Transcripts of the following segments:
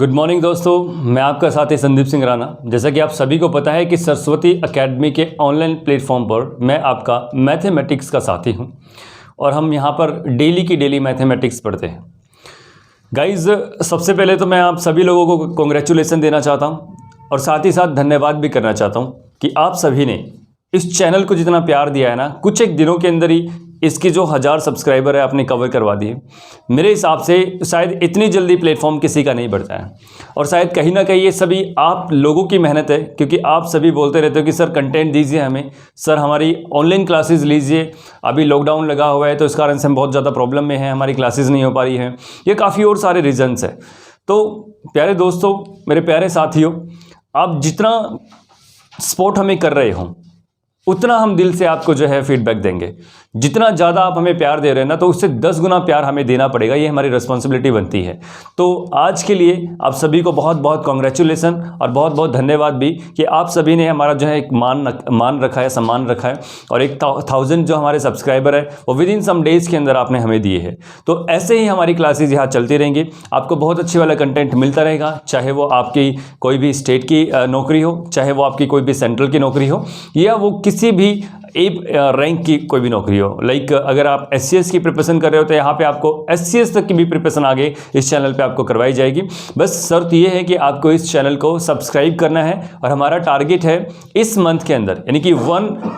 Good morning दोस्तों, मैं आपका साथी संदीप सिंह राणा। जैसा कि आप सभी को पता है कि सरस्वती एकेडमी के ऑनलाइन प्लेटफॉर्म पर मैं आपका मैथमेटिक्स का साथी हूं और हम यहां पर डेली की डेली मैथमेटिक्स पढ़ते हैं। गाइस, सबसे पहले तो मैं आप सभी लोगों को कॉन्ग्रेचुलेसन देना चाहता हूं और साथ ही साथ धन्यवाद भी करना चाहता हूं कि आप सभी ने इस चैनल को जितना प्यार दिया है ना, कुछ एक दिनों के अंदर ही इसकी जो 1000 सब्सक्राइबर है आपने कवर करवा दिए। मेरे हिसाब से शायद इतनी जल्दी प्लेटफॉर्म किसी का नहीं बढ़ता है और शायद कहीं ना कहीं ये सभी आप लोगों की मेहनत है, क्योंकि आप सभी बोलते रहते हो कि सर कंटेंट दीजिए हमें, सर हमारी ऑनलाइन क्लासेस लीजिए। अभी लॉकडाउन लगा हुआ है तो इस कारण से हम बहुत ज़्यादा प्रॉब्लम में हैं, हमारी क्लासेस नहीं हो पा रही हैं, ये काफ़ी और सारे रीजन्स है। तो प्यारे दोस्तों, मेरे प्यारे साथियों, आप जितना सपोर्ट हमें कर रहे हो उतना हम दिल से आपको जो है फीडबैक देंगे। जितना ज़्यादा आप हमें प्यार दे रहे हैं ना, तो उससे 10 गुना प्यार हमें देना पड़ेगा, ये हमारी रिस्पॉन्सिबिलिटी बनती है। तो आज के लिए आप सभी को बहुत बहुत कॉन्ग्रेचुलेसन और बहुत बहुत धन्यवाद भी कि आप सभी ने हमारा जो है एक मान रखा है, सम्मान रखा है और 1000 जो हमारे सब्सक्राइबर है वो विद इन सम डेज़ के अंदर आपने हमें दिए हैं। तो ऐसे ही हमारी क्लासेज यहाँ चलती रहेंगी, आपको बहुत अच्छे वाला कंटेंट मिलता रहेगा, चाहे वो आपकी कोई भी स्टेट की नौकरी हो, चाहे वो आपकी कोई भी सेंट्रल की नौकरी हो, या वो किसी भी रैंक की कोई भी नौकरी हो। लाइक अगर आप SCS की प्रिपरेशन कर रहे हो तो यहाँ पे आपको SCS तक की भी प्रिपरेशन आगे इस चैनल पे आपको करवाई जाएगी। बस शर्त ये है कि आपको इस चैनल को सब्सक्राइब करना है और हमारा टारगेट है इस मंथ के अंदर, यानी कि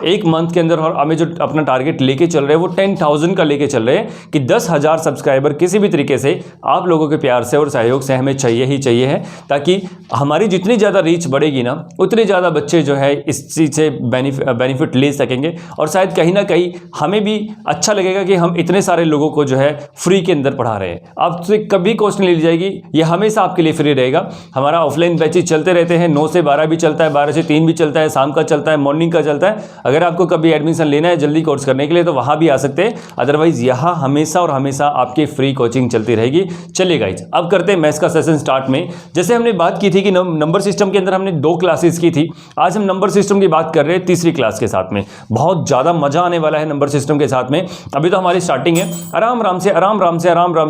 एक मंथ के अंदर, और हमें जो अपना टारगेट लेके चल रहे हैं वो 10,000 का लेके चल रहे हैं कि 10,000 सब्सक्राइबर किसी भी तरीके से आप लोगों के प्यार से और सहयोग से हमें चाहिए ही चाहिए है, ताकि हमारी जितनी ज़्यादा रीच बढ़ेगी ना, उतने ज़्यादा बच्चे जो है इस चीज़ से बेनिफिट ले सकेंगे और शायद कहीं ना कहीं हमें भी अच्छा लगेगा कि हम इतने सारे लोगों को जो है फ्री के अंदर पढ़ा रहे हैं। आपसे कभी कॉस्ट नहीं ली जाएगी, ये हमेशा आपके लिए फ्री रहेगा। हमारा ऑफलाइन बैचेज चलते रहते हैं, 9 से 12 भी चलता है, 12 से 3 भी चलता है, शाम का चलता है, मॉर्निंग का चलता है। अगर आपको कभी एडमिशन लेना है जल्दी कोर्स करने के लिए तो वहाँ भी आ सकते हैं, अदरवाइज यहाँ हमेशा और हमेशा आपकी फ्री कोचिंग चलती रहेगी। चलिए गाइज, अब करते हैं मैथ्स का सेशन स्टार्ट में। जैसे हमने बात की थी कि नंबर सिस्टम के अंदर हमने 2 क्लासेस की थी, आज हम नंबर सिस्टम की बात कर रहे हैं तीसरी क्लास के साथ में। बहुत ज़्यादा मजा आने वाला है नंबर सिस्टम के साथ में। अभी तो हमारी स्टार्टिंग है, आराम आराम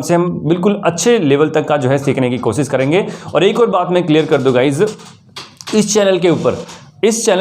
से हम बिल्कुल अच्छे लेवल तक का जो है सीखने की कोशिश करेंगे। और एक और बात मैं क्लियर कर दूं गाइज, इस चैनल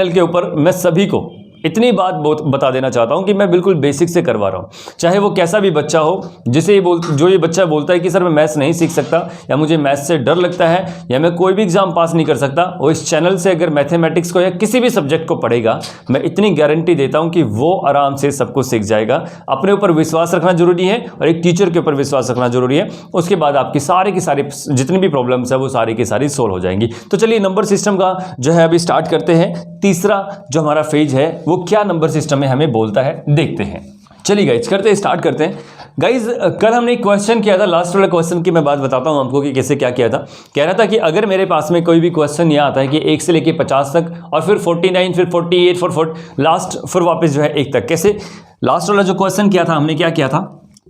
के ऊपर मैं सभी को इतनी बात बता देना चाहता हूं कि मैं बिल्कुल बेसिक से करवा रहा हूं। चाहे वो कैसा भी बच्चा हो, जो ये बच्चा बोलता है कि सर मैं मैथ्स नहीं सीख सकता, या मुझे मैथ्स से डर लगता है, या मैं कोई भी एग्जाम पास नहीं कर सकता, वो इस चैनल से अगर मैथमेटिक्स को या किसी भी सब्जेक्ट को पढ़ेगा, मैं इतनी गारंटी देता हूं कि वो आराम से सब कुछ सीख जाएगा। अपने ऊपर विश्वास रखना जरूरी है और एक टीचर के ऊपर विश्वास रखना जरूरी है। उसके बाद आपकी सारी की सारी जितनी भी प्रॉब्लम्स है वो सारी की सारी सोल्व हो जाएंगी। तो चलिए नंबर सिस्टम का जो है अभी स्टार्ट करते हैं। तीसरा जो हमारा फेज है वो क्या नंबर सिस्टम में हमें बोलता है, देखते हैं। चलिए गाइज स्टार्ट करते हैं। गाइज, कल हमने एक क्वेश्चन किया था, लास्ट वाला क्वेश्चन की मैं बात बताता हूं आपको कि कैसे क्या किया था। कह रहा था कि अगर मेरे पास में कोई भी क्वेश्चन यह आता है कि 1 से लेके 50 तक और फिर 49, फिर 48, फिर लास्ट, फिर वापस जो है 1 तक, कैसे। लास्ट वाला जो क्वेश्चन किया था हमने क्या किया था,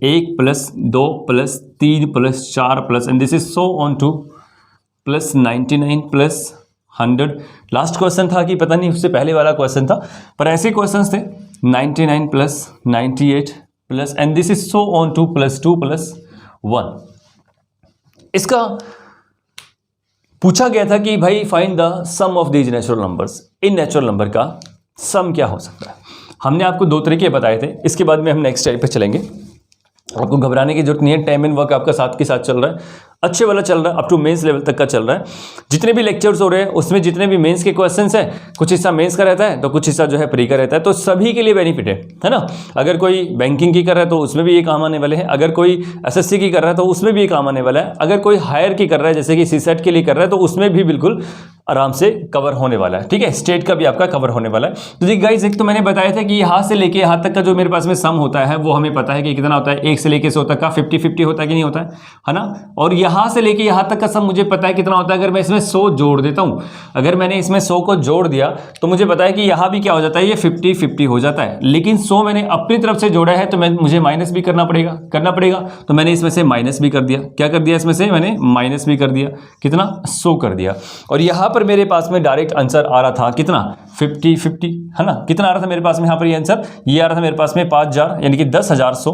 1 + 2 + 3 + 4 and this is so on to +99 + 100। Last question था कि पता नहीं उससे पहले वाला क्वेश्चन था, पर ऐसे क्वेश्चंस थे 99 + 98 + and this is so on to +2 + 1। इसका पूछा गया था कि भाई find the sum of these natural numbers. इन नेचुरल नंबर का सम क्या हो सकता है। हमने आपको 2 तरीके बताए थे, इसके बाद में हम नेक्स्ट टाइप पे चलेंगे। आपको घबराने की जरूरत नहीं है, टाइम एंड वर्क आपका साथ के साथ चल रहा है, अच्छे वाला चल रहा है, अप टू मेंस लेवल तक का चल रहा है। जितने भी लेक्चर्स हो रहे हैं उसमें जितने भी मेंस के क्वेश्चंस हैं, कुछ हिस्सा मेंस का रहता है तो कुछ हिस्सा जो है प्री का रहता है, तो सभी के लिए बेनिफिट है ना। अगर कोई बैंकिंग की कर रहा है तो उसमें भी ये काम आने वाले हैं, अगर कोई SSC की कर रहा है तो उसमें भी ये काम आने वाला है, अगर कोई हायर की कर रहा है जैसे कि CSET के लिए कर रहा है तो उसमें भी बिल्कुल आराम से कवर होने वाला है। ठीक है, स्टेट का भी आपका कवर होने वाला है। तो देखिए गाइस, एक तो मैंने बताया था कि यहाँ से लेके यहाँ तक का जो मेरे पास में सम होता है वो हमें पता है कि कितना होता है। 1 से लेके 100 तक का 50-50 होता है कि नहीं होता है ना। और यहाँ से लेके यहाँ तक का सम मुझे पता है कितना होता है। अगर मैं इसमें 100 जोड़ देता हूँ, अगर मैंने इसमें 100 को जोड़ दिया तो मुझे पता है कि यहाँ भी क्या हो जाता है, ये 50-50 हो जाता है। लेकिन 100 मैंने अपनी तरफ से जोड़ा है तो मुझे माइनस भी करना पड़ेगा। तो मैंने इसमें से माइनस भी कर दिया। क्या कर दिया, इसमें से मैंने माइनस भी कर दिया, कितना 100 कर दिया। और यहाँ पर मेरे पास में डायरेक्ट आंसर आ रहा था कितना, 50-50 है ना। कितना आ रहा था मेरे पास में यहाँ पर ये आंसर, ये आ रहा था मेरे पास में 5000, यानी कि 10,100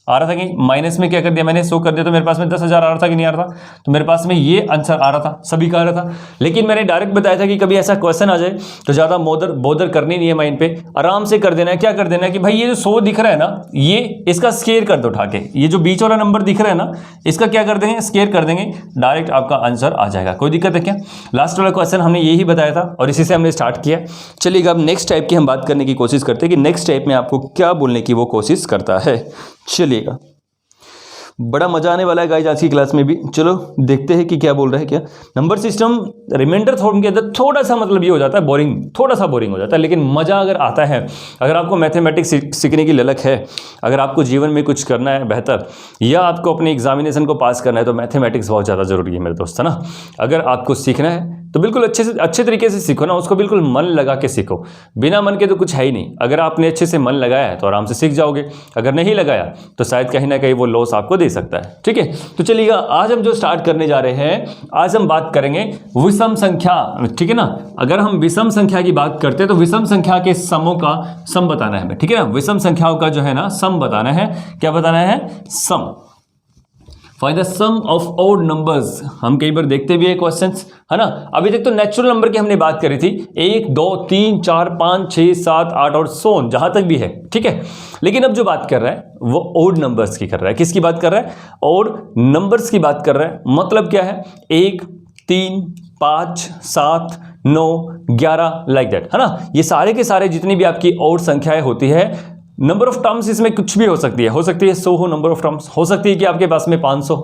आ रहा था कि माइनस में क्या कर दिया मैंने, शो कर दिया, तो मेरे पास में 10,000 आ रहा था कि नहीं आ रहा था, तो मेरे पास में ये आंसर आ रहा था, सभी का आ रहा था। लेकिन मैंने डायरेक्ट बताया था कि कभी ऐसा क्वेश्चन आ जाए तो ज़्यादा बोदर करनी नहीं है माइंड पे, आराम से कर देना है। क्या कर देना है कि भाई ये जो 100 दिख रहा है ना, ये इसका स्केयर कर दो उठा के, ये जो बीच वाला नंबर दिख रहा है ना, इसका क्या कर देंगे, स्केयर कर देंगे, डायरेक्ट आपका आंसर आ जाएगा। कोई दिक्कत है क्या? लास्ट वाला क्वेश्चन हमने यही बताया था और इसी से हमने स्टार्ट किया। चलिएगा अब नेक्स्ट टाइप की हम बात करने की कोशिश करते हैं कि नेक्स्ट टाइप में आपको क्या बोलने की वो कोशिश करता है। चलिएगा, बड़ा मजा आने वाला है गाइस आज की क्लास में भी। चलो देखते हैं कि क्या बोल रहा है। क्या नंबर सिस्टम रिमाइंडर थॉर्म के अंदर थोड़ा सा मतलब ये हो जाता है बोरिंग, थोड़ा सा बोरिंग हो जाता है, लेकिन मज़ा अगर आता है, अगर आपको मैथमेटिक्स सीखने की ललक है, अगर आपको जीवन में कुछ करना है बेहतर, या आपको अपने एग्जामिनेशन को पास करना है, तो मैथमेटिक्स बहुत ज़्यादा ज़रूरी है मेरे दोस्त, है ना। अगर आपको सीखना है तो बिल्कुल अच्छे तरीके से सीखो ना, उसको बिल्कुल मन लगा के सीखो। बिना मन के तो कुछ है ही नहीं। अगर आपने अच्छे से मन लगाया है तो आराम से सीख जाओगे, अगर नहीं लगाया तो शायद कहीं ना कहीं वो लॉस आपको दे सकता है। ठीक है, तो चलिएगा आज हम जो स्टार्ट करने जा रहे हैं, आज हम बात करेंगे विषम संख्या। ठीक है ना, अगर हम विषम संख्या की बात करते हैं तो विषम संख्या के समों का सम बताना है हमें। ठीक है ना, विषम संख्याओं का जो है ना सम बताना है। क्या बताना है? Sum. Find the sum of odd numbers. हम कई बार देखते भी है क्वेश्चंस, है ना। अभी तक तो नेचुरल नंबर की हमने बात करी थी, 1 2 3 4 5 6 7 8 और सो ऑन, जहां तक भी है। ठीक है, लेकिन अब जो बात कर रहा है वो ऑड नंबर्स की कर रहा है। किसकी बात कर रहा है? ऑड नंबर्स की बात कर रहा है। मतलब क्या है? 1 3 5 7 9 11 लाइक दैट, है ना। ये सारे के सारे जितनी भी आपकी ऑड संख्याएं होती है, नंबर ऑफ टर्म्स इसमें कुछ भी हो सकती है 100 हो नंबर ऑफ टर्म्स, हो सकती है कि आपके पास में 500,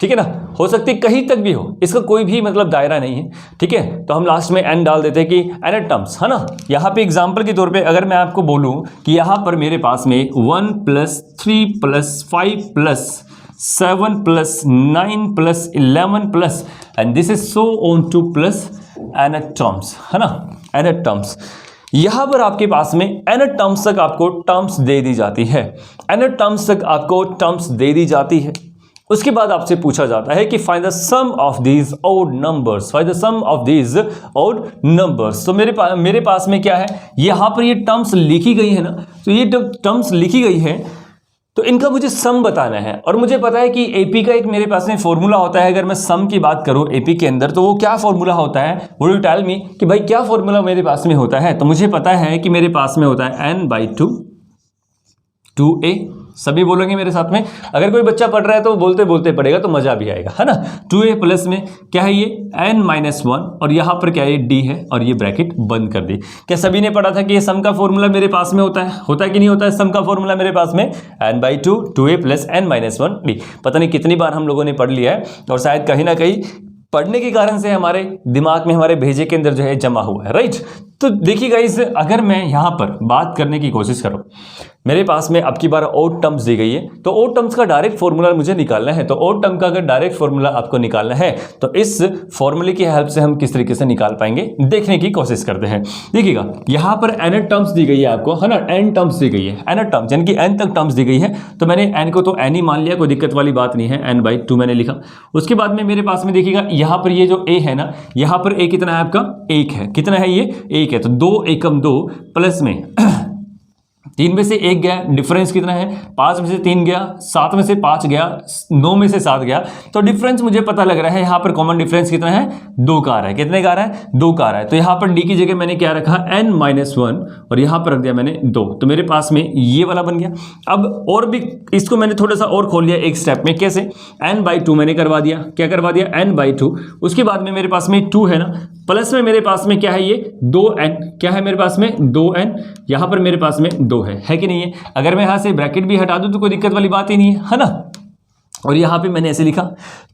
ठीक है ना, हो सकती है कहीं तक भी हो, इसका कोई भी मतलब दायरा नहीं है। ठीक है, तो हम लास्ट में n डाल देते हैं कि n टर्म्स, है ना। यहाँ पे एग्जांपल के तौर पे अगर मैं आपको बोलूँ कि यहाँ पर मेरे पास में 1 + 3 + 5 + 7 + 9 + 11 plus and this is so on two plus n terms, है ना, n टर्म्स। यहां पर आपके पास में n टर्म्स तक आपको टर्म्स दे दी जाती है, n टर्म्स तक आपको टर्म्स दे दी जाती है। उसके बाद आपसे पूछा जाता है कि find the sum of these odd numbers, find the sum of these odd numbers. तो मेरे पास में क्या है, यहां पर ये टर्म्स लिखी गई है ना, तो ये टर्म्स लिखी गई है तो इनका मुझे सम बताना है। और मुझे पता है कि एपी का एक मेरे पास में फॉर्मूला होता है। अगर मैं सम की बात करूं एपी के अंदर, तो वो क्या फॉर्मूला होता है, वो यू टेल मी कि भाई क्या फॉर्मूला मेरे पास में होता है। तो मुझे पता है कि मेरे पास में होता है n/2 2a। सभी बोलेंगे मेरे साथ में, अगर कोई बच्चा पढ़ रहा है तो बोलते बोलते पढ़ेगा तो मजा भी आएगा, है ना। 2a प्लस में क्या है, ये n-1 और यहाँ पर क्या है, d है, और ये ब्रैकेट बंद कर दी। क्या सभी ने पढ़ा था कि ये सम का फॉर्मूला मेरे पास में होता है कि नहीं होता है? सम का फॉर्मूला मेरे पास में n/2 2a + n-1 d। पता नहीं कितनी बार हम लोगों ने पढ़ लिया है, और शायद कहीं ना कहीं पढ़ने के कारण से हमारे दिमाग में, हमारे भेजे के अंदर जो है जमा हुआ है, राइट। तो देखिए गाइस, अगर मैं यहाँ पर बात करने की कोशिश करूँ, मेरे पास में अब की बार ऑड टर्म्स दी गई है, तो ऑड टर्म्स का डायरेक्ट फॉर्मूला मुझे निकालना है। तो ऑड टर्म का अगर डायरेक्ट फॉर्मूला आपको निकालना है तो इस फॉर्मूले की हेल्प से हम किस तरीके से निकाल पाएंगे, देखने की कोशिश करते हैं। देखिएगा, यहाँ पर n टर्म्स दी गई है आपको, है ना, n टर्म्स दी गई है, n टर्म्स यानी कि n तक टर्म्स दी गई है। तो मैंने n को तो n ही मान लिया, कोई दिक्कत वाली बात नहीं है, n/2 मैंने लिखा। उसके बाद में मेरे पास में देखिएगा, यहाँ पर ये जो a है ना, यहाँ पर a कितना है आपका, 1 है। कितना है ये, 1 है। तो 2 एकम 2 प्लस में 3 में से 1 गया, डिफरेंस कितना है, 5 में से 3 गया, 7 में से 5 गया, 9 में से 7 गया। तो डिफरेंस मुझे पता लग रहा है, यहाँ पर कॉमन डिफरेंस कितना है, 2 का आ रहा है। कितने का आ रहा है, 2 का आ रहा है। तो यहाँ पर d की जगह मैंने क्या रखा, n-1 और यहाँ पर रख दिया मैंने 2। तो मेरे पास में ये वाला बन गया। अब और भी इसको मैंने थोड़ा सा और खोल लिया एक स्टेप में। कैसे, n/2 मैंने करवा दिया। क्या करवा दिया, n/2। उसके बाद में मेरे पास में 2 है ना, प्लस में मेरे पास में क्या है, ये 2n। क्या है मेरे पास में, 2n। यहाँ पर मेरे पास में 2 है कि नहीं है। अगर मैं यहाँ से ब्रैकेट भी हटा दूं तो कोई दिक्कत वाली बात ही नहीं है ना। और यहाँ पे मैंने ऐसे लिखा,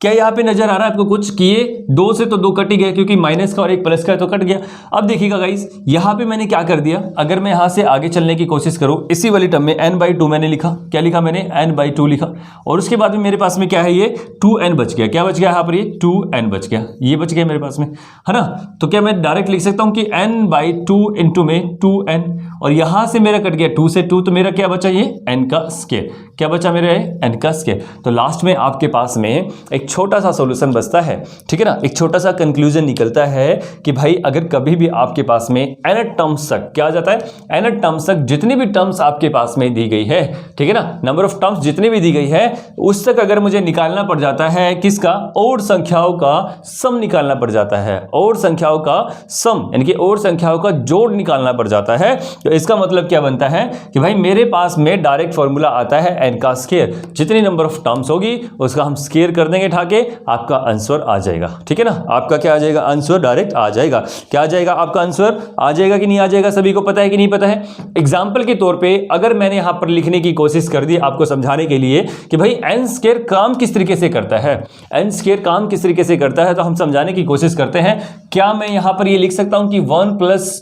क्या यहाँ पे नजर आ रहा है आपको कुछ कि ये 2 से तो 2 कट ही गया, क्योंकि माइनस का और एक प्लस का तो कट गया। अब देखिएगा गाइस, यहाँ पे मैंने क्या कर दिया, अगर मैं यहाँ से आगे चलने की कोशिश करूँ, इसी वाली टर्म में n/2 मैंने लिखा। क्या लिखा मैंने, n/2 लिखा। और उसके बाद में मेरे पास में क्या है, ये 2n बच गया। क्या बच गया यहाँ पर, ये 2n बच गया, ये बच गया मेरे पास में, है ना। तो क्या मैं डायरेक्ट लिख सकता हूँ कि n/2 इंटू में 2n, और यहाँ से मेरा कट गया 2 से 2, तो मेरा क्या बचा, ये n का स्क्वायर। क्या बचा मेरा, n का स्क्वायर। तो लास्ट लास्ट में आपके पास में एक छोटा सा सॉल्यूशन बचता है, ठीक है ना, एक छोटा सा कंक्लूजन निकलता है कि भाई अगर कभी भी आपके पास में n टर्म्स तक क्या आ जाता है, n टर्म्स तक जितनी भी टर्म्स आपके पास में दी गई है, ठीक है ना, नंबर ऑफ टर्म्स जितनी भी दी गई है उस तक अगर मुझे निकालना पड़ जाता है किसका, और संख्याओं का सम निकालना पड़ जाता है, और संख्याओं का सम यानी कि और संख्याओं का जोड़ निकालना पड़ जाता है, तो इसका मतलब क्या बनता है कि भाई मेरे पास में डायरेक्ट फॉर्मूला आता है n का स्क्वायर, जितनी नंबर ऑफ टर्म्स होगी उसका हम स्क्वायर कर देंगे ठाके, आपका आंसर आ जाएगा, ठीक है ना, आपका क्या आ जाएगा, आंसर डायरेक्ट आ जाएगा। क्या आ जाएगा, आपका आंसर आ जाएगा कि नहीं आ जाएगा, सभी को पता है कि नहीं पता है। एग्जाम्पल के तौर पे अगर मैंने यहां पर लिखने की कोशिश कर दी आपको समझाने के लिए कि भाई n स्क्वायर काम किस तरीके से करता है, n स्क्वायर काम किस तरीके से करता है, तो हम समझाने की कोशिश करते हैं। क्या मैं यहां पर ये लिख सकता हूं कि 1 प्लस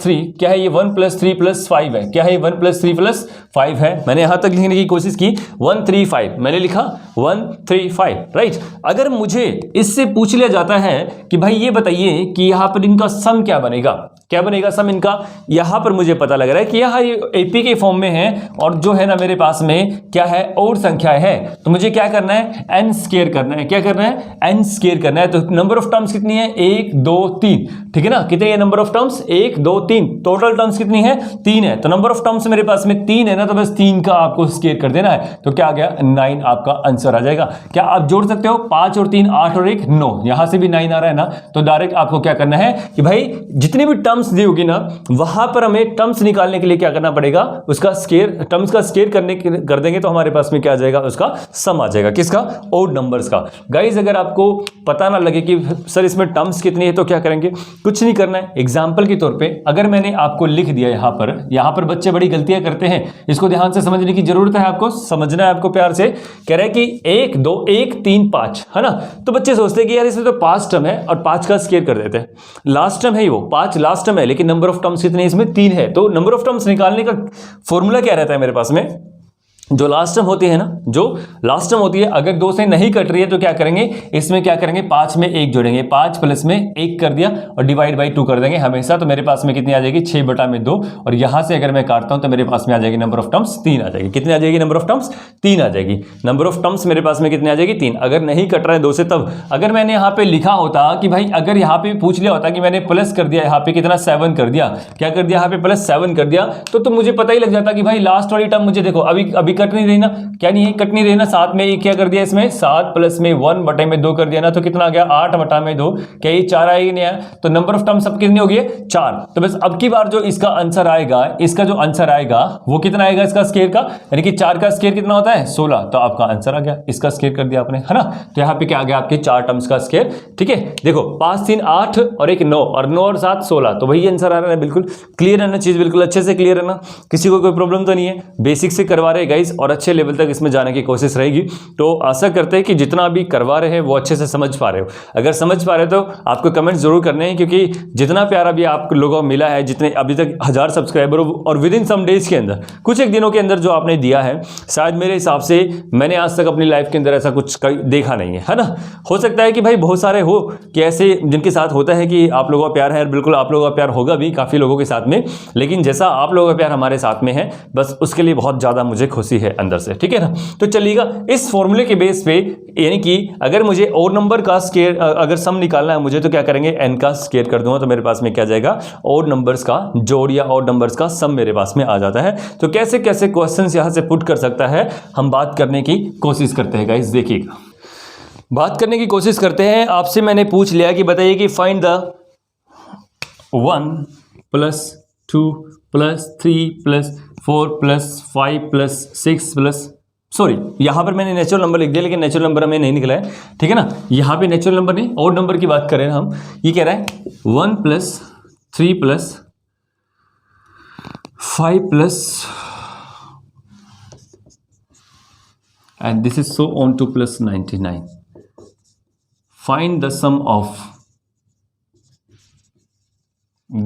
3 क्या है, ये 1 प्लस 3 प्लस 5 है, क्या है ये 1 प्लस 3 प्लस 5 है। मैंने यहां तक लिखने की कोशिश की 135, मैंने लिखा 135, राइट। अगर मुझे इससे पूछ लिया जाता है कि भाई ये बताइए कि यहां पर इनका सम क्या बनेगा, क्या बनेगा सम इनका, यहां पर मुझे पता लग रहा है कि यहां ये एपी के फॉर्म में है और जो है ना मेरे पास में क्या है, और संख्याएं है, तो मुझे क्या करना है, n स्क्वायर करना है, क्या करना है, n स्क्वायर करना है। तो नंबर ऑफ टर्म्स कितनी है, 1 2 3, ठीक है ना, कितने number of terms, 1 2 3, total terms कितनी है, 3 है, तो नंबर ऑफ टर्म्स मेरे पास में 3 है ना, तो बस 3 का आपको स्क्वायर कर देना है, तो क्या आ गया 9 आपका आंसर आ जाएगा। क्या आप जोड़ सकते हो, 5 और 3 8 और 1 9, यहां से भी 9 आ रहा है ना, तो डायरेक्ट आपको क्या करना है कि भाई जितनी भी टर्म्स दी होगी ना वहां पर हमें टर्म्स निकालने के लिए क्या करना पड़ेगा, उसका स्क्वायर, टर्म्स का स्क्वायर कर देंगे तो हमारे पास में क्या आ जाएगा, उसका सम आ जाएगा, किसका, ओड नंबर्स का। गाइस अगर आपको पता ना लगे कि सर इसमें टर्म्स कितनी है तो क्या करेंगे, कुछ नहीं करना है। एग्जांपल के तौर पे अगर मैंने आपको लिख दिया यहां पर बच्चे बड़ी गलतियां करते हैं, इसको ध्यान से समझने की जरूरत है, आपको समझना है, आपको प्यार से कह रहा है कि 1 2 1 3 5 है ना, तो बच्चे सोचते हैं कि यार इसमें तो 5 टर्म है और 5 का स्क्वायर कर देते हैं, लास्ट टर्म है वो 5 लास्ट टर्म है, लेकिन नंबर ऑफ टर्म्स कितने इसमें 3 है, तो नंबर ऑफ टर्म्स निकालने का फॉर्मूला क्या रहता है मेरे पास में, जो लास्ट टर्म होती है ना, जो लास्ट टर्म होती है अगर 2 से नहीं कट रही है तो क्या करेंगे, इसमें क्या करेंगे 5 में 1 जोड़ेंगे, 5 प्लस में 1 कर दिया और डिवाइड बाई 2 कर देंगे हमेशा, तो मेरे पास में कितनी आ जाएगी 6/2, और यहां से अगर मैं काटता हूं तो मेरे पास में आ जाएगी नंबर ऑफ टर्म्स 3 आ जाएगी, कितनी आ जाएगी नंबर ऑफ टर्म्स 3 आ जाएगी, नंबर ऑफ टर्म्स मेरे पास में कितनी आ जाएगी 3। अगर नहीं कट रहा है 2 से, तब अगर मैंने यहां पे लिखा होता कि भाई अगर यहां पे पूछ लिया होता कि मैंने प्लस कर दिया यहां पे कितना 7 कर दिया, क्या कर दिया यहां पे प्लस 7 कर दिया, तो मुझे पता ही लग जाता कि भाई लास्ट वाली टर्म मुझे देखो अभी कट नहीं रही ना, क्या नहीं है, कट नहीं रही ना, 7 में एक क्या कर दिया, इसमें 7 प्लस में 1/2 कर दिया ना, तो कितना आ गया 8/2, क्या ये 4 आएगी नहीं आया, तो नंबर ऑफ टर्म्स सब कितनी होगी 4। तो बस अब की बार जो इसका आंसर आएगा, इसका जो आंसर आएगा वो कितना आएगा इसका स्क्वायर का, यानी कि 4 का स्क्वायर कितना होता है 16, तो आपका आंसर आ गया, इसका स्क्वायर कर दिया आपने, है ना, तो यहाँ पे क्या आ गया आपके 4 टर्म्स का स्क्वायर, ठीक है। देखो 5 3 8 और 1 9 और 9 और 7 16, तो वही आंसर आ रहा है, बिल्कुल क्लियर है ना, चीज बिल्कुल अच्छे से क्लियर है ना, किसी को कोई प्रॉब्लम तो नहीं है, बेसिक से करवा रहे गाइस और अच्छे लेवल तक इसमें जाने की कोशिश रहेगी, तो आशा करते हैं कि जितना अभी करवा रहे हैं वो अच्छे से समझ पा रहे हो। अगर समझ पा रहे हो तो आपको कमेंट जरूर करने हैं, क्योंकि जितना प्यार अभी आप लोगों को मिला है, जितने अभी तक 1000 सब्सक्राइबर और विद इन सम डेज के अंदर, कुछ एक दिनों के अंदर जो आपने दिया है, शायद मेरे हिसाब से मैंने आज तक अपनी लाइफ के अंदर ऐसा कुछ देखा नहीं है ना। हो सकता है कि भाई बहुत सारे हो कि ऐसे जिनके साथ होता है कि आप लोगों का प्यार है, बिल्कुल आप लोगों का प्यार होगा भी काफी लोगों के साथ में, लेकिन जैसा आप लोगों का प्यार हमारे साथ में है, बस उसके लिए बहुत ज्यादा मुझे खुशी है अंदर से, ठीक है ना। तो चलिएगा इस फॉर्मूले के बेस पे, यानी कि अगर मुझे और नंबर का स्क्वायर अगर सम निकालना है मुझे, तो क्या करेंगे n का स्क्वायर कर दूंगा, तो मेरे पास में क्या जाएगा और नंबर्स का जोड़ या और नंबर्स का सम मेरे पास में आ जाता है। तो कैसे कैसे क्वेश्चंस यहां से पुट कर सकता है, हम बात करने की कोशिश करते हैं गाइस। देखिएगा बात करने की कोशिश करते हैं, आपसे मैंने पूछ लिया कि बताइए कि फाइंड द 1 + 2 + 3 + 4 + 5 + 6 + सॉरी यहां पर मैंने नेचुरल नंबर लिख दिया, लेकिन नेचुरल नंबर हमें नहीं निकला है, ठीक है ना। यहां पे नेचुरल नंबर नहीं, ऑड नंबर की बात करें हम, ये कह रहा है 1 + 3 + 5 + and this is so on to + 99. Find the sum of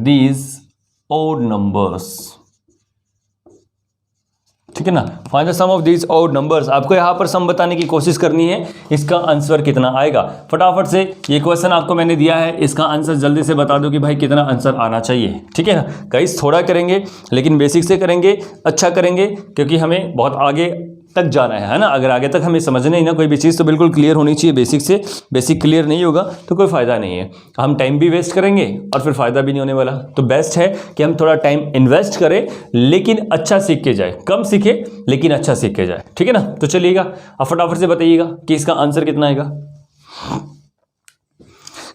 these odd numbers. ठीक है ना। Find the sum of these odd numbers, आपको यहाँ पर सम बताने की कोशिश करनी है, इसका आंसर कितना आएगा। फटाफट से ये क्वेश्चन आपको मैंने दिया है, इसका आंसर जल्दी से बता दो कि भाई कितना आंसर आना चाहिए, ठीक है ना। गाइस थोड़ा करेंगे लेकिन बेसिक से करेंगे, अच्छा करेंगे, क्योंकि हमें बहुत आगे तक जाना है ना। अगर आगे तक हमें समझना ही ना कोई भी चीज़ तो बिल्कुल क्लियर होनी चाहिए बेसिक से। बेसिक क्लियर नहीं होगा तो कोई फ़ायदा नहीं है, हम टाइम भी वेस्ट करेंगे और फिर फ़ायदा भी नहीं होने वाला। तो बेस्ट है कि हम थोड़ा टाइम इन्वेस्ट करें लेकिन अच्छा सीख के जाए, कम सीखे लेकिन अच्छा सीख के जाए, ठीक है ना। तो चलिएगा अब फटाफट से बताइएगा कि इसका आंसर कितना आएगा।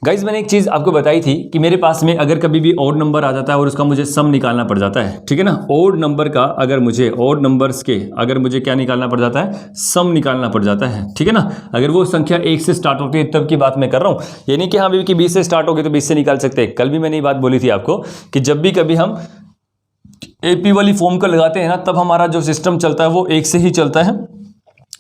गाइज मैंने एक चीज़ आपको बताई थी कि मेरे पास में अगर कभी भी ओड नंबर आ जाता है और उसका मुझे सम निकालना पड़ जाता है, ठीक है ना। ओड नंबर का अगर मुझे ओड नंबर्स के अगर मुझे क्या निकालना पड़ जाता है, सम निकालना पड़ जाता है, ठीक है ना। अगर वो संख्या 1 से स्टार्ट होती है तब की बात मैं कर रहा हूँ, यानी कि हाँ कि 20 से स्टार्ट होगी तो 20 से निकाल सकते हैं। कल भी मैंने ये बात बोली थी आपको कि जब भी कभी हम एपी वाली फॉर्म को लगाते हैं ना तब हमारा जो सिस्टम चलता है वो 1 से ही चलता है,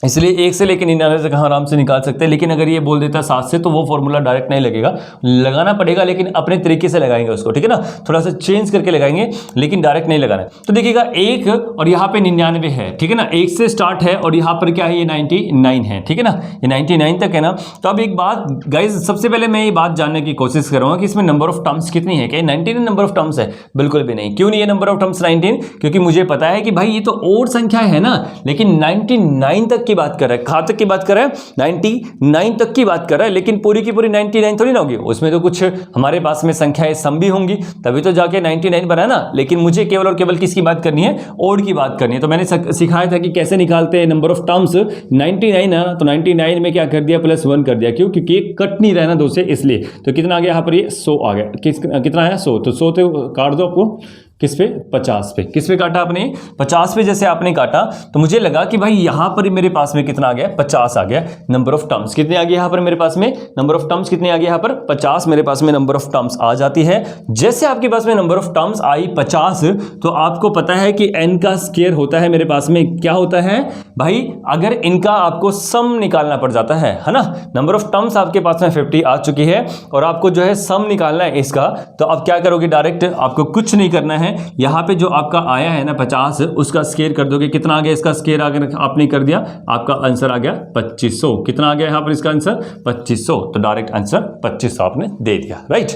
इसलिए 1 से लेकर 99 तक हम आराम से निकाल सकते हैं। लेकिन अगर ये बोल देता है 7 से तो वो फॉर्मूला डायरेक्ट नहीं लगेगा, लगाना पड़ेगा लेकिन अपने तरीके से लगाएंगे उसको, ठीक है ना। थोड़ा सा चेंज करके लगाएंगे लेकिन डायरेक्ट नहीं लगाना है। तो देखिएगा 1 और यहाँ पे 99 है, ठीक है ना। 1 से स्टार्ट है और यहाँ पर क्या है, ये 99 है, ठीक है ना। ये 99 तक है ना। तो अब एक बात गाइज, सबसे पहले मैं ये बात जानने की कोशिश करूँगा कि इसमें नंबर ऑफ टर्म्स कितनी है। क्या 99 नंबर ऑफ टर्म्स है? बिल्कुल भी नहीं। क्यों नहीं है नंबर ऑफ टर्म्स 19? क्योंकि मुझे पता है कि भाई ये तो ओड संख्या है ना, लेकिन 99 तक की बात कर रहा है। कहां तक की बात कर रहा है? 99 तक की बात कर रहा है, लेकिन पूरी की पूरी 99 थोड़ी ना होगी, उसमें तो कुछ हमारे पास में संख्याएं सम भी होंगी, तभी तो जाके 99 बना ना। लेकिन मुझे केवल और केवल किसकी बात करनी है? ओड की बात करनी है। तो मैंने सिखाया था कि कैसे निकालते हैं नंबर ऑफ टर्म्स। 99 है तो 99 में क्या कर दिया, +1 कर दिया। क्यों? क्योंकि एक कट नहीं रहना 2 से, इसलिए। तो कितना आ गया यहाँ पर? ये 100 आ गया। कितना है? 100। तो 100 तो काट दो आपको किस पे? 50 पे। किस पे काटा आपने? 50 पे। जैसे आपने काटा तो मुझे लगा कि भाई यहां पर मेरे पास में कितना आ गया? 50 आ गया। नंबर ऑफ टर्म्स कितने आ गए यहां पर मेरे पास में? नंबर ऑफ टर्म्स कितने आ गए यहां पर? 50 मेरे पास में नंबर ऑफ टर्म्स आ जाती है। जैसे आपके पास में नंबर ऑफ टर्म्स आई 50, तो आपको पता है कि n का स्क्वायर होता है मेरे पास में। क्या होता है भाई? अगर इनका आपको सम निकालना पड़ जाता है ना। नंबर ऑफ टर्म्स आपके पास में 50 आ चुकी है और आपको जो है सम निकालना है इसका। तो अब क्या करोगे? डायरेक्ट आपको कुछ नहीं करना है, यहां पे जो आपका आया है ना 50, उसका स्क्वायर कर दोगे। कितना आ गया इसका स्क्वायर? अगर आपने कर दिया, आपका आंसर आ गया 2500। कितना आ गया यहां पर इसका आंसर? 2500। तो डायरेक्ट आंसर 2500 आपने दे दिया, राइट।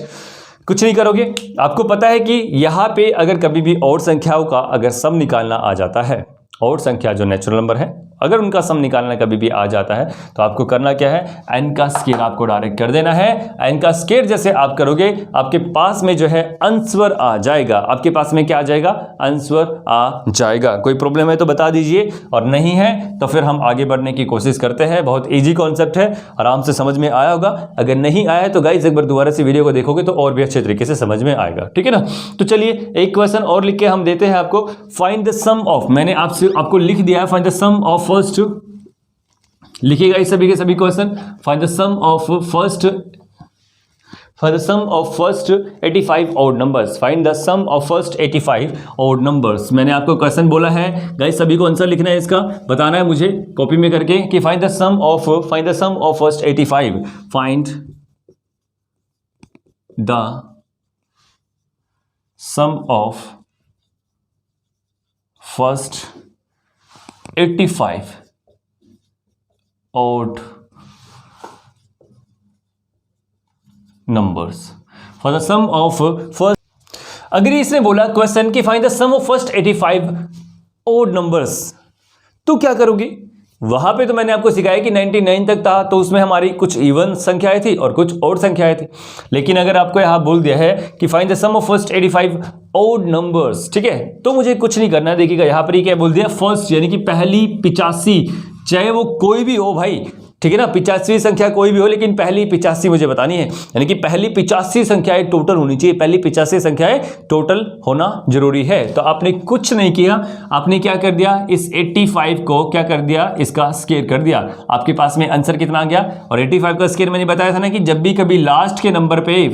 कुछ नहीं करोगे। आपको पता है कि यहां पे अगर कभी भी और संख्याओं का अगर सम निकालना आ जाता है, और संख्या जो नेचुरल नंबर है अगर उनका सम निकालना कभी भी आ जाता है, तो आपको करना क्या है? n का स्क्वायर आपको डायरेक्ट कर देना है। n का स्क्वायर जैसे आप करोगे, आपके पास में जो है आंसर आ जाएगा। आपके पास में क्या आ जाएगा? आंसर आ जाएगा। कोई प्रॉब्लम है तो बता दीजिए, और नहीं है तो फिर हम आगे बढ़ने की कोशिश करते हैं। बहुत ईजी कॉन्सेप्ट है, आराम से समझ में आया होगा। अगर नहीं आया है तो गाइस एक बार दोबारा से वीडियो को देखोगे तो और भी अच्छे तरीके से समझ में आएगा, ठीक है ना। तो चलिए एक क्वेश्चन और लिख के हम देते हैं आपको। फाइंड द सम ऑफ, मैंने आपको लिख दिया है, find the sum of first, लिखिएगा इस सभी के सभी question. Find the sum of first, find the sum of first 85 odd numbers. Find the sum of first 85 odd numbers. मैंने आपको क्वेश्चन बोला है गाइस, सभी को आंसर लिखना है, इसका बताना है मुझे कॉपी में करके कि find the sum of first 85। Find the sum of first 85 odd numbers for the sum of first। अगर इसने बोला क्वेश्चन कि find the sum of first 85 odd numbers, तो क्या करोगे? वहां पे तो मैंने आपको सिखाया कि 99 तक था, तो उसमें हमारी कुछ इवन संख्याएं थी और कुछ ऑड संख्याएं थी। लेकिन अगर आपको यहां बोल दिया है कि find the sum of first 85 odd numbers, ठीक है, तो मुझे कुछ नहीं करना है। देखिएगा यहां पर ही क्या बोल दिया? फर्स्ट, यानी कि पहली 85, चाहे वो कोई भी हो भाई, ठीक है ना। 85वीं संख्या कोई भी हो, लेकिन पहली 85 मुझे बतानी है, यानी कि पहली 85 संख्याएं टोटल होनी चाहिए। पहली 85 संख्याएं टोटल होना जरूरी है। तो आपने कुछ नहीं किया, आपने क्या कर दिया? इस 85 को क्या कर दिया? इसका स्क्वायर कर दिया। आपके पास में आंसर कितना आ गया? और 85 का स्क्वायर मैंने बताया था ना कि जब भी कभी लास्ट के नंबर पे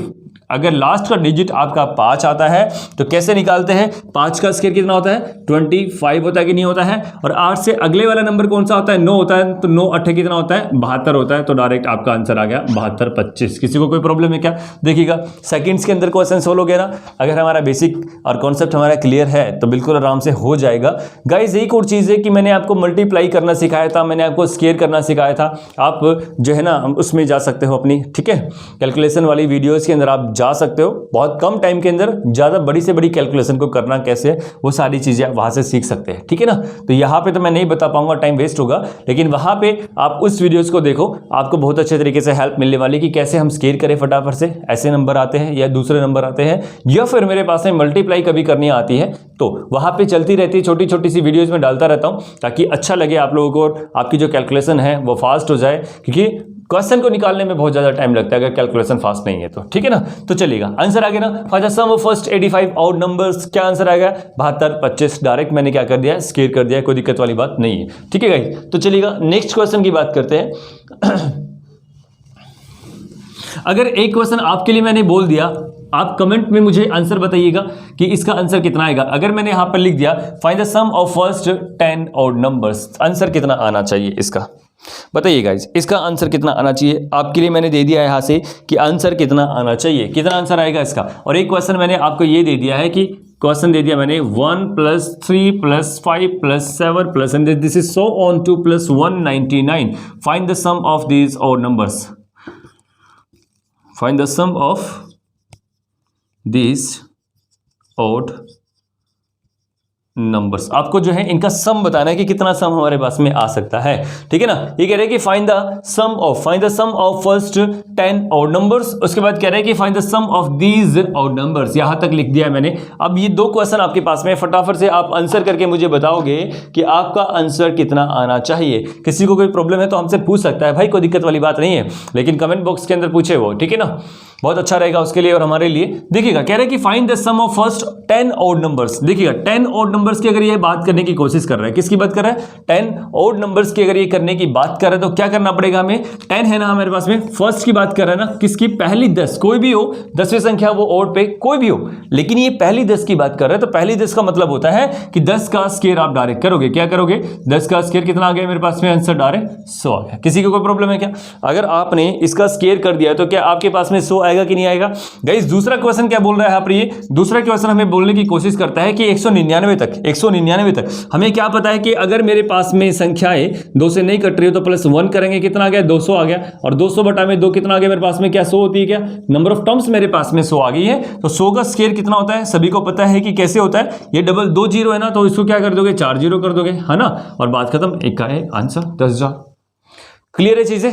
अगर लास्ट का डिजिट आपका 5 आता है तो कैसे निकालते हैं? 5 का स्क्वायर कितना होता है? 25 होता है कि नहीं होता है? और 8 से अगले वाला नंबर कौन सा होता है? 9 होता है, तो 9 8 कितना होता है? 72 होता है। तो डायरेक्ट आपका आंसर आ गया 72 25। किसी को कोई प्रॉब्लम है क्या? देखिएगा सेकंड्स के अंदर क्वेश्चन सोल्व हो गया ना। अगर हमारा बेसिक और कॉन्सेप्ट हमारा क्लियर है तो बिल्कुल आराम से हो जाएगा। गाइज एक और चीज़ है कि मैंने आपको मल्टीप्लाई करना सिखाया था, मैंने आपको स्क्वायर करना सिखाया था। आप जो है ना उसमें जा सकते हो अपनी, ठीक है, कैलकुलेशन वाली वीडियोस के अंदर आप जा सकते हो। बहुत कम टाइम के अंदर ज़्यादा बड़ी से बड़ी कैलकुलेशन को करना कैसे, वो सारी चीज़ें आप वहाँ से सीख सकते हैं, ठीक है ना। तो यहाँ पे तो मैं नहीं बता पाऊंगा, टाइम वेस्ट होगा, लेकिन वहाँ पे आप उस वीडियोज़ को देखो, आपको बहुत अच्छे तरीके से हेल्प मिलने वाली कि कैसे हम स्क्वायर करें फटाफट से, ऐसे नंबर आते हैं या दूसरे नंबर आते हैं, या फिर मेरे पास में मल्टीप्लाई कभी करनी आती है। तो वहाँ पे चलती रहती है, छोटी छोटी सी वीडियोज़ में डालता रहता हूँ ताकि अच्छा लगे आप लोगों को और आपकी जो कैलकुलेशन है वो फास्ट हो जाए, क्योंकि क्वेश्चन को निकालने में बहुत ज़्यादा टाइम लगता है अगर कैलकुलेशन फास्ट नहीं है तो, ठीक है ना। तो चलिएगा, आंसर आ गया ना। Find the sum of first 85 odd numbers. क्या आंसर आएगा? 72 25। डायरेक्ट मैंने क्या कर दिया? स्क्वायर कर दिया, कोई दिक्कत वाली बात नहीं है, ठीक है गाइस। तो चलिएगा नेक्स्ट क्वेश्चन की बात करते हैं। अगर एक क्वेश्चन आपके लिए मैंने बोल दिया, आप कमेंट में मुझे आंसर बताइएगा कि इसका आंसर कितना आएगा। अगर मैंने यहां पर लिख दिया find the sum of first 10 odd numbers, answer कितना आना चाहिए इसका? बताइए गाइज, इसका आंसर कितना आना चाहिए? आपके लिए मैंने दे दिया है यहां से कि आंसर कितना आना चाहिए, कितना आंसर आएगा इसका। और एक क्वेश्चन मैंने आपको ये दे दिया है कि क्वेश्चन दे दिया मैंने 1 + 3 + 5 + 7 + and this is so on 2 + 199. Find the sum of these odd numbers. Find the sum of these odd numbers. आपको जो है इनका सम बताना है कि कितना सम हमारे पास में आ सकता है, ठीक है ना। ये कह रहे हैं कि find the sum of first 10 odd numbers. उसके बाद कह रहे हैं कि find the sum of these odd numbers. यहां तक लिख दिया है मैंने। अब ये 2 क्वेश्चन आपके पास में, फटाफट से आप आंसर करके मुझे बताओगे कि आपका आंसर कितना आना चाहिए। किसी को कोई प्रॉब्लम है तो हमसे पूछ सकता है भाई, कोई दिक्कत वाली बात नहीं है, लेकिन कमेंट बॉक्स के अंदर पूछे वो, ठीक है ना, बहुत अच्छा रहेगा उसके लिए और हमारे लिए। देखिएगा कह रहे हैं कि find the sum of first 10 odd numbers. देखिएगा 10 ऑड नंबर्स की अगर ये बात करने की कोशिश कर रहा है, किसकी बात कर रहा है? 10 ऑड नंबर्स की अगर ये करने की बात कर रहा है तो क्या करना पड़ेगा हमें? 10 है ना हमारे पास में, फर्स्ट की बात कर रहा है ना, किसकी? पहली 10, कोई भी हो 10वीं संख्या वो ऑड पे कोई भी हो, लेकिन ये पहली 10 की बात कर रहा है। तो पहली 10 का मतलब होता है कि 10 का स्क्वायर आप डायरेक्ट करोगे। क्या करोगे? 10 का स्क्वायर कितना आ गया मेरे पास में? आंसर डायरेक्ट 100 आ गया। किसी को कोई प्रॉब्लम है क्या? अगर आपने इसका स्क्वायर कर दिया तो क्या आपके पास में 100 आएगा कि नहीं आएगा? गाइस दूसरा क्वेश्चन क्या बोल रहा है यहाँ पर? ये दूसरा क्वेश्चन हमें बोलने की कोशिश करता है कि 199 तक हमें क्या पता है कि अगर मेरे पास में संख्याएं 2 से नहीं कट रही हो तो +1 करेंगे, कितना आ गया? 200 आ गया। और 200 बटा में 2 कितना आ गया मेरे पास में? क्या 100 होती है क्या? नंबर ऑफ टर्म्स मेरे पास में 100 आ गई है। तो 100 का स्क्वायर कितना होता है? सभी को पता है कि कैसे होता है। ये डबल 2 जीरो है ना, तो इसको क्या कर दोगे? 4 जीरो कर दोगे, है ना, और बात खत्म। एक का है आंसर 10,000। क्लियर है चीजें?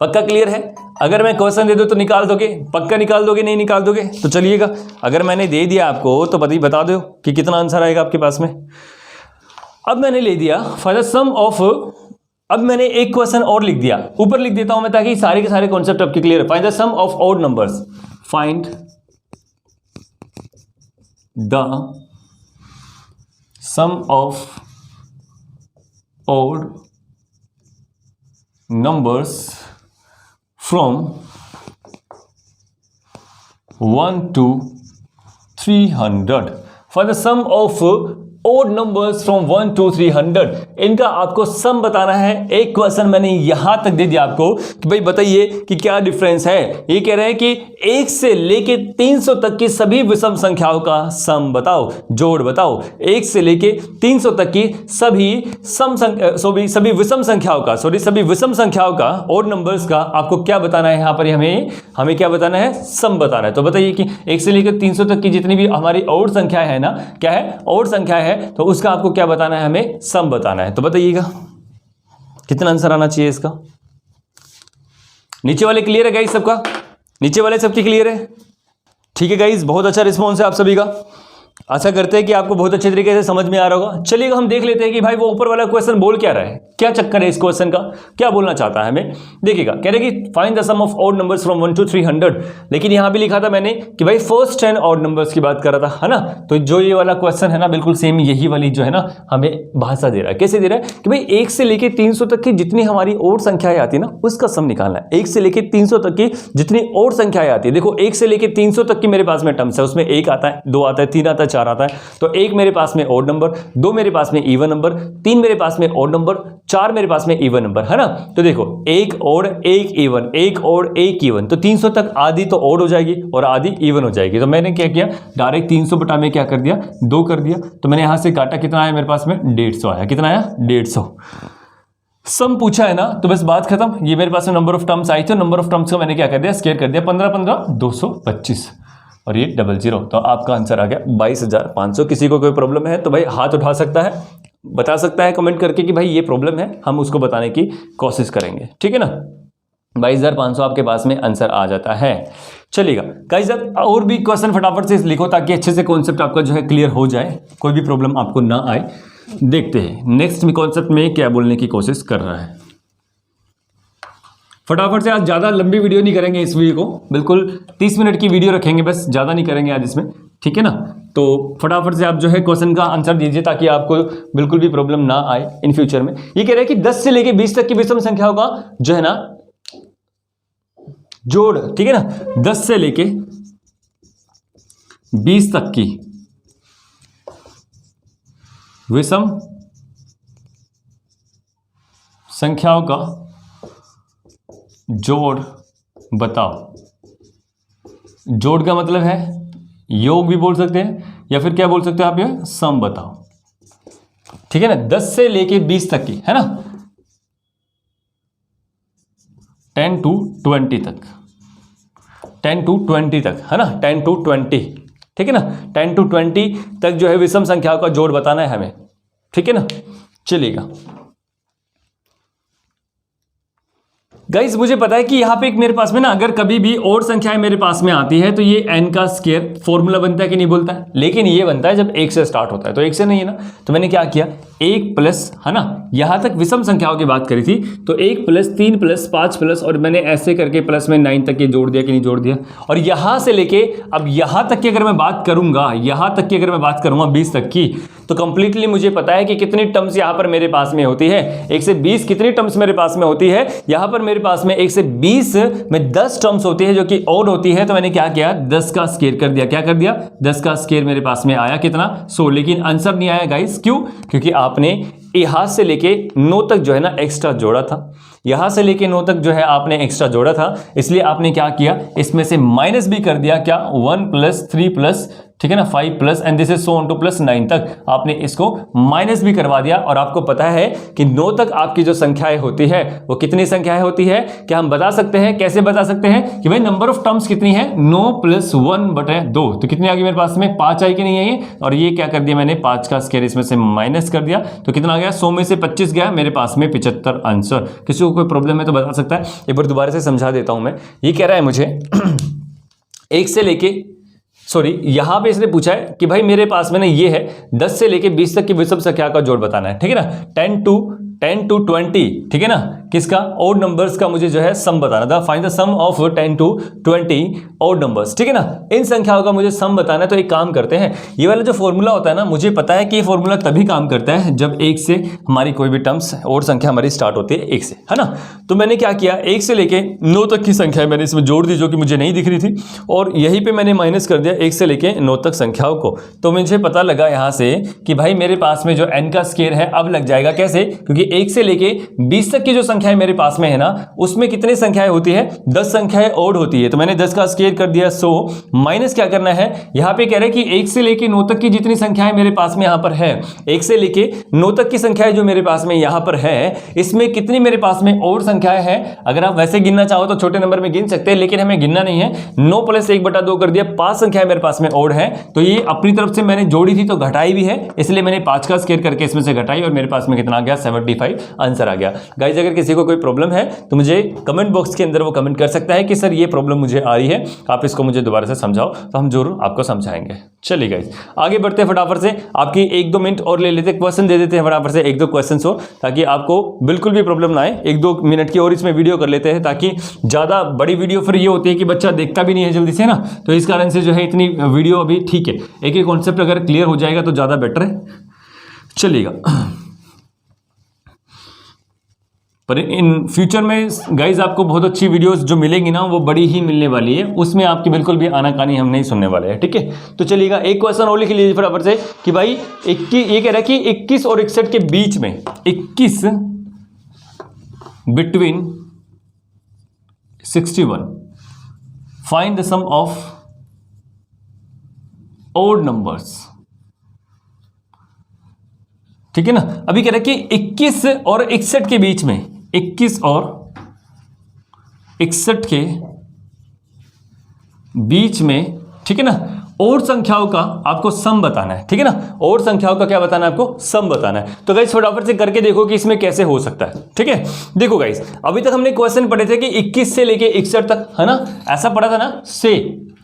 पक्का क्लियर है? अगर मैं क्वेश्चन दे दूं तो निकाल दोगे? पक्का निकाल दोगे? नहीं निकाल दोगे? तो चलिएगा, अगर मैंने दे दिया आपको तो बता दो कि कितना आंसर आएगा आपके पास में। अब मैंने ले दिया फाइंड द सम ऑफ, अब मैंने एक क्वेश्चन और लिख दिया, ऊपर लिख देता हूं मैं ताकि सारे के सारे कॉन्सेप्ट आपके क्लियर है। Find the sum of odd numbers. Find the sum of odd numbers from 1 to 300. For the sum of odd numbers from 1 to 300, इनका आपको सम बताना है। एक क्वेश्चन मैंने यहां तक दे दिया आपको कि भाई बताइए कि क्या डिफरेंस है। ये कह रहे हैं कि 1 से लेके 300 तक की सभी विषम संख्याओं का सम बताओ, जोड़ बताओ। 1 से लेके 300 तक की सभी विषम संख्याओं का ऑड नंबर्स का आपको क्या बताना है? यहाँ पर हमें क्या बताना है? सम बताना है। तो बताइए कि 1 से लेकर 300 तक की जितनी भी हमारी ऑड संख्या है ना, क्या है? ऑड संख्या है, तो उसका आपको क्या बताना है? हमें सम बताना है। तो बताइएगा कितना आंसर आना चाहिए इसका। नीचे वाले क्लियर है गाइस सबका? नीचे वाले सबकी क्लियर है? ठीक है गाइस, बहुत अच्छा रिस्पॉन्स है आप सभी का। आशा करते हैं कि आपको बहुत अच्छे तरीके से समझ में आ रहा होगा। चलिए हम देख लेते हैं कि भाई वो ऊपर वाला क्वेश्चन बोल क्या रहा है, क्या चक्कर है इस क्वेश्चन का, क्या बोलना चाहता है हमें। देखिएगा, कह रहे कि find the sum of odd numbers from 1 to 300, लेकिन यहां भी लिखा था मैंने कि भाई फर्स्ट 10 ऑड नंबर्स की बात कर रहा था, है ना। तो जो ये वाला क्वेश्चन है ना, बिल्कुल सेम यही वाली जो है ना हमें भाषा दे रहा है। कैसे दे रहा है कि भाई 1 से लेके 300 तक की जितनी हमारी ऑड संख्याएं आती है ना, उसका सम निकालना है। 1 से लेके 300 तक की जितनी ऑड संख्याएं आती है, देखो 1 से लेके 300 तक की मेरे पास में टर्म्स है, उसमें 1 आता है, 2 आता है, 3 आता है, 4 आता है। तो 1 मेरे पास में ऑड नंबर, 2 मेरे पास में इवन नंबर, 3 मेरे पास में ऑड नंबर, 4 मेरे पास में इवन नंबर, है ना। तो देखो 1 ऑड 1 इवन, 1 ऑड 1 इवन, तो 300 तक आधी तो ऑड हो जाएगी और आधी इवन हो जाएगी। तो मैंने क्या किया, डायरेक्ट 300 बटा में क्या कर दिया, 2 कर दिया। तो मैंने यहां से काटा, कितना आया मेरे पास में, 150 आया। कितना आया, 150। सम पूछा है ना, तो बस बात खत्म। ये मेरे पास में नंबर ऑफ टर्म्स आई थी, नंबर ऑफ टर्म्स को मैंने क्या कर दिया, स्क्वायर कर दिया। 15 15 225 और ये 00, तो आपका आंसर आ गया 22,500। किसी को कोई प्रॉब्लम है तो भाई हाथ उठा सकता है, बता सकता है कमेंट करके कि भाई ये प्रॉब्लम है, हम उसको बताने की कोशिश करेंगे, ठीक है ना। 22,500 आपके पास में आंसर आ जाता है। चलिएगा गाइस, और भी क्वेश्चन फटाफट से लिखो ताकि अच्छे से कॉन्सेप्ट आपका जो है क्लियर हो जाए, कोई भी प्रॉब्लम आपको ना आए। देखते हैं नेक्स्ट कॉन्सेप्ट में क्या बोलने की कोशिश कर रहा है। फटाफट से, आज ज़्यादा लंबी वीडियो नहीं करेंगे इस वीडियो को, बिल्कुल 30 मिनट की वीडियो रखेंगे, बस ज़्यादा नहीं करेंगे आज इसमें, ठीक है ना। तो फटाफट से आप जो है क्वेश्चन का आंसर दीजिए ताकि आपको बिल्कुल भी प्रॉब्लम ना आए इन फ्यूचर में। ये कह रहे हैं कि 10 से लेके 20 तक की विषम संख्याओं का जो है ना जोड़, ठीक है ना, 10 से लेके 20 तक की विषम संख्याओं का जोड़ बताओ। जोड़ का मतलब है योग भी बोल सकते हैं या फिर क्या बोल सकते हैं आप, ये सम बताओ, ठीक है ना। 10 से लेके 20 तक की, है ना, 10 to 20 तक, 10 to 20 तक, है ना, 10 to 20, ठीक है ना। 10 to 20 तक जो है विषम संख्याओं का जोड़ बताना है हमें, ठीक है ना। चलिएगा गाइस, मुझे पता है कि यहाँ पे एक मेरे पास में ना, अगर कभी भी और संख्याएं मेरे पास में आती है तो ये n का स्क्वायर फॉर्मूला बनता है कि नहीं बोलता है, लेकिन ये बनता है जब 1 से स्टार्ट होता है, तो 1 से नहीं है ना। तो मैंने क्या किया, 1 प्लस, है ना, यहाँ तक विषम संख्याओं की बात करी थी, तो 1 प्लस 3 प्लस 5 प्लस, और मैंने ऐसे करके प्लस में 9 तक ये जोड़ दिया कि नहीं जोड़ दिया। और यहाँ से लेके अब यहाँ तक की अगर मैं बात करूंगा, यहाँ तक की अगर मैं बात करूंगा 20 तक की, तो कंप्लीटली मुझे पता है कि कितनी टर्म्स यहाँ पर मेरे पास में होती है। 1 से 20 कितनी टर्म्स मेरे पास में होती है, यहाँ पर मेरे पास में 1 से 20 में 10 टर्म्स होती है जो कि ऑड होती है। तो मैंने क्या किया, 10 का स्क्वायर कर दिया। क्या कर दिया, 10 का स्क्वायर मेरे पास में आया कितना, 100। लेकिन आंसर नहीं आया गाइस, क्यों, क्योंकि आपने यहां से लेके 9 तक जो है ना एक्स्ट्रा जोड़ा था, यहां से लेके 9 तक जो है आपने एक्स्ट्रा जोड़ा था, इसलिए आपने क्या किया, इसमें से माइनस भी कर दिया। क्या, 1 प्लस 3 प्लस, ठीक है ना, 5 plus and this is so on two plus 9 तक आपने इसको माइनस भी करवा दिया। और आपको पता है कि 9 तक आपकी जो संख्याएं होती है वो कितनी संख्याएं होती है, क्या हम बता सकते हैं, कैसे बता सकते हैं कि भाई नंबर ऑफ टर्म्स कितनी है, 9 प्लस 1 बटे 2, तो कितनी आ गई मेरे पास में, 5 आई कि नहीं आई। और ये क्या कर दिया मैंने, 5 का स्क्वायर इसमें से माइनस कर दिया, तो कितना आ गया, 100 में से 25 गया, मेरे पास में 75 आंसर। किसी को कोई प्रॉब्लम है तो बता सकता है। एक बार दोबारा से समझा देता हूं मैं। ये कह रहा है मुझे 1 से लेके, सॉरी, यहां पे इसने पूछा है कि भाई मेरे पास में ना ये है 10 से लेके 20 तक की विषम संख्या का जोड़ बताना है, ठीक है ना। 10 to 20, ठीक है ना, किसका, ऑड नंबर्स का मुझे जो है सम बताना था। Find the sum of 10 to 20 odd numbers, ठीक है ना, इन संख्याओं का मुझे सम बताना है। तो एक काम करते हैं, ये वाला जो फॉर्मूला होता है ना, मुझे पता है कि ये फॉर्मूला तभी काम करता है जब 1 से हमारी कोई भी टर्म्स और संख्या हमारी स्टार्ट होती है 1 से, है ना। तो मैंने क्या किया, 1 से लेके 9 तक की संख्या मैंने इसमें जोड़ दी जो कि मुझे नहीं दिख रही थी, और यहीं पे मैंने माइनस कर दिया 1 से लेके 9 तक संख्याओं को। तो मुझे पता लगा यहाँ से कि भाई मेरे पास में जो n का स्क्वायर है अब लग जाएगा, कैसे, क्योंकि 1 से लेके 20 तक की जो संख्याएं मेरे पास में है ना, उसमें कितनी संख्याएं होती है, 10 संख्याएं ऑड होती है। तो मैंने 10 का स्क्वायर कर दिया 100, माइनस क्या करना है, यहां पे कह रहे हैं कि 1 से लेके 9 तक की जितनी संख्याएं मेरे पास में यहां पर है, 1 से लेके 9 तक की संख्याएं जो मेरे पास में यहां पर है, इसमें कितनी मेरे पास में ऑड संख्याएं हैं। अगर आप वैसे गिनना चाहो तो छोटे नंबर में गिन सकते हैं, लेकिन हमें गिनना नहीं है। 9 प्लस 1 बटा 2 कर दिया, 5 संख्याएं मेरे पास में ऑड है, तो ये अपनी तरफ से मैंने जोड़ी थी तो घटाई भी है, इसलिए मैंने 5 का स्क्वायर करके इसमें से घटाई और मेरे पास में कितना आ गया, 25 आंसर आ गया। गाइज अगर किसी को कोई प्रॉब्लम है तो मुझे कमेंट बॉक्स के अंदर वो कमेंट कर सकता है कि सर ये प्रॉब्लम मुझे आ रही है, आप इसको मुझे दोबारा से समझाओ, तो हम जरूर आपको समझाएंगे। चलिए गाइज आगे बढ़ते हैं फटाफट से, आपकी 1-2 मिनट और ले लेते, क्वेश्चन दे देते हैं फटाफट से, 1-2 क्वेश्चन हो, ताकि आपको बिल्कुल भी प्रॉब्लम ना आए। 1-2 मिनट की और इसमें वीडियो कर लेते हैं, ताकि ज़्यादा बड़ी वीडियो फिर ये होती है कि बच्चा देखता भी नहीं है जल्दी से ना, तो इस कारण से जो है इतनी वीडियो अभी ठीक है। एक एक कॉन्सेप्ट अगर क्लियर हो जाएगा तो ज़्यादा बेटर है। चलिएगा, पर इन फ्यूचर में गाइज आपको बहुत अच्छी वीडियोस जो मिलेंगी ना, वो बड़ी ही मिलने वाली है, उसमें आपकी बिल्कुल भी आनाकानी हम नहीं सुनने वाले हैं, ठीक है। तो चलिएगा, एक क्वेश्चन और लिख लीजिए फटाफट से कि भाई 21, ये कह रहा है कि 21 और 61 के बीच में, 21 between 61, find the sum of odd numbers, ठीक है ना। अभी कह रहा है कि 21 और 61 के बीच में, 21 और 61 के बीच में, ठीक है ना, और संख्याओं का आपको सम बताना है, ठीक है ना। और संख्याओं का क्या बताना है आपको? सम बताना है। तो गाइस फटाफट से करके देखो कि इसमें कैसे हो सकता है, ठीक है। देखो गाइस, अभी तक हमने क्वेश्चन पढ़े थे कि 21 से लेके 61 तक, है ना, ऐसा पढ़ा था ना से।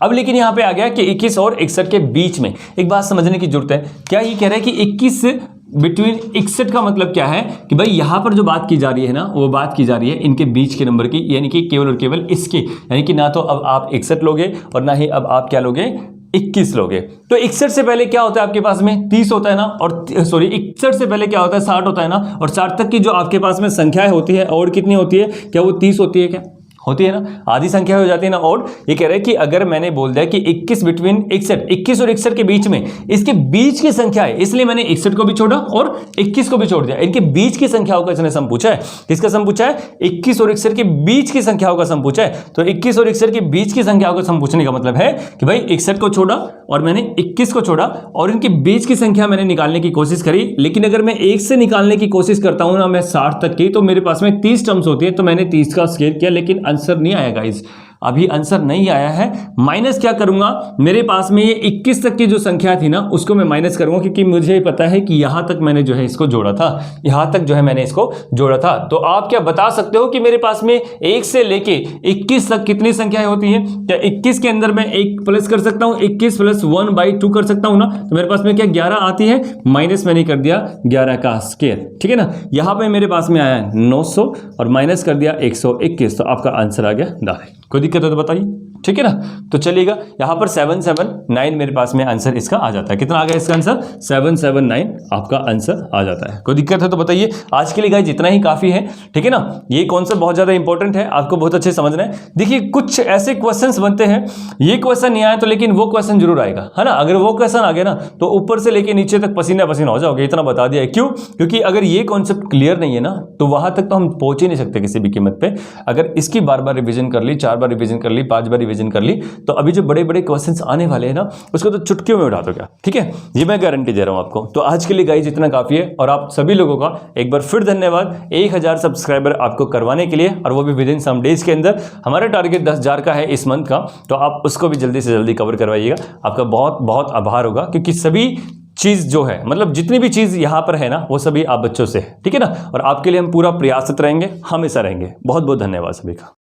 अब लेकिन यहां पे आ गया कि 21 और 61 के बीच में। एक बात समझने की जरूरत है, क्या ये कह रहा है कि 21 बिटवीन 61 का मतलब क्या है कि भाई यहां पर जो बात की जा रही है ना, वो बात की जा रही है इनके बीच के नंबर की, यानी कि केवल और केवल इसके, यानी कि ना तो अब आप 61 लोगे और ना ही अब आप क्या लोगे, 21 लोगे। तो 61 से पहले क्या होता है आपके पास में? 30 होता है ना, और सॉरी 61 से पहले क्या होता है? 60 होता है ना, और 60 तक की जो आपके पास में संख्याएं होती है, और कितनी होती है? क्या वो 30 होती है? क्या होती है ना, आधी संख्या हो जाती है ना। और ये कह रहा है कि अगर मैंने बोल दिया कि 21 बिटवीन 61, 21 और 61 के बीच में, इसके बीच की संख्या है, इसलिए मैंने 61 को भी छोड़ा और 21 को भी छोड़ दिया। इनके बीच की संख्याओं का इसने सम पूछा है। किसका सम पूछा है? 21 और 61 के बीच की संख्याओं का सम पूछा है। तो 21 और 61 के बीच की संख्याओं का सम पूछने का मतलब है कि भाई 61 को छोड़ा और मैंने 21 को छोड़ा और इनके बीच की संख्या मैंने निकालने की कोशिश करी। लेकिन अगर मैं 1 से निकालने की कोशिश करता हूं ना, मैं 60 तक की, तो मेरे पास में 30 टर्म्स होती है, तो मैंने 30 का स्क्वायर किया, लेकिन आंसर नहीं आया गाइस, अभी आंसर नहीं आया है। माइनस क्या करूंगा? मेरे पास में ये 21 तक की जो संख्या थी ना, उसको मैं माइनस करूंगा, क्योंकि मुझे पता है कि यहां तक मैंने जो है इसको जोड़ा था, यहां तक जो है मैंने इसको जोड़ा था। तो आप क्या बता सकते हो कि मेरे पास में 1 से लेके 21 तक कितनी संख्याएं होती हैं? क्या 21 के अंदर मैं 1 प्लस कर सकता हूं? 21 प्लस 1/2 कर सकता हूं ना। तो मेरे पास में क्या 11 आती है, माइनस मैंने कर दिया 11 का स्क्वायर, ठीक है ना। यहां पे मेरे पास में आया 900 और माइनस कर दिया 121, तो आपका आंसर आ गया डायरेक्ट। कोई दिक्कत है तो बताइए, ठीक है ना। तो चलिएगा, यहां पर 779 मेरे पास में आंसर इसका आ जाता है। कितना आ गया इसका आंसर? 779 आपका आंसर आ जाता है। कोई दिक्कत है तो बताइए। आज के लिए गाइस जितना ही काफी है, ठीक है ना। ये कॉन्सेप्ट बहुत ज्यादा इंपॉर्टेंट है, आपको बहुत अच्छे समझना है। देखिए कुछ ऐसे क्वेश्चंस बनते हैं, ये क्वेश्चन नहीं आया तो लेकिन वो क्वेश्चन जरूर आएगा, है ना। अगर वो क्वेश्चन आ गया ना, तो ऊपर से लेके नीचे तक पसीना पसीना हो जाओगे, इतना बता दिया है। क्यों? क्योंकि अगर ये कॉन्सेप्ट क्लियर नहीं है ना, तो वहां तक तो हम पहुंच ही नहीं सकते किसी भी कीमत पे। अगर इसकी बार बार रिविजन कर ली, 4 बार रिविजन कर ली, 5 बार रिविजन कर ली, तो अभी जो बड़े बड़े क्वेश्चंस आने वाले हैं ना, उसको तो चुटकियों में उठा दो क्या, ठीक है। ये मैं गारंटी दे रहा हूं आपको। तो आज के लिए गाइस इतना काफी है, और आप सभी लोगों का एक बार फिर धन्यवाद 1000 सब्सक्राइबर आपको करवाने के लिए, और वो भी विद इन सम डेज के अंदर। हमारा टारगेट 10,000 का है इस मंथ का, तो आप उसको भी जल्दी से जल्दी कवर करवाइएगा। आपका बहुत बहुत आभार होगा, क्योंकि सभी चीज जो है, मतलब जितनी भी चीज यहां पर है ना, वो सभी आप बच्चों से है, ठीक है ना। और आपके लिए हम पूरा प्रयासरत रहेंगे, हमेशा रहेंगे। बहुत बहुत धन्यवाद सभी का।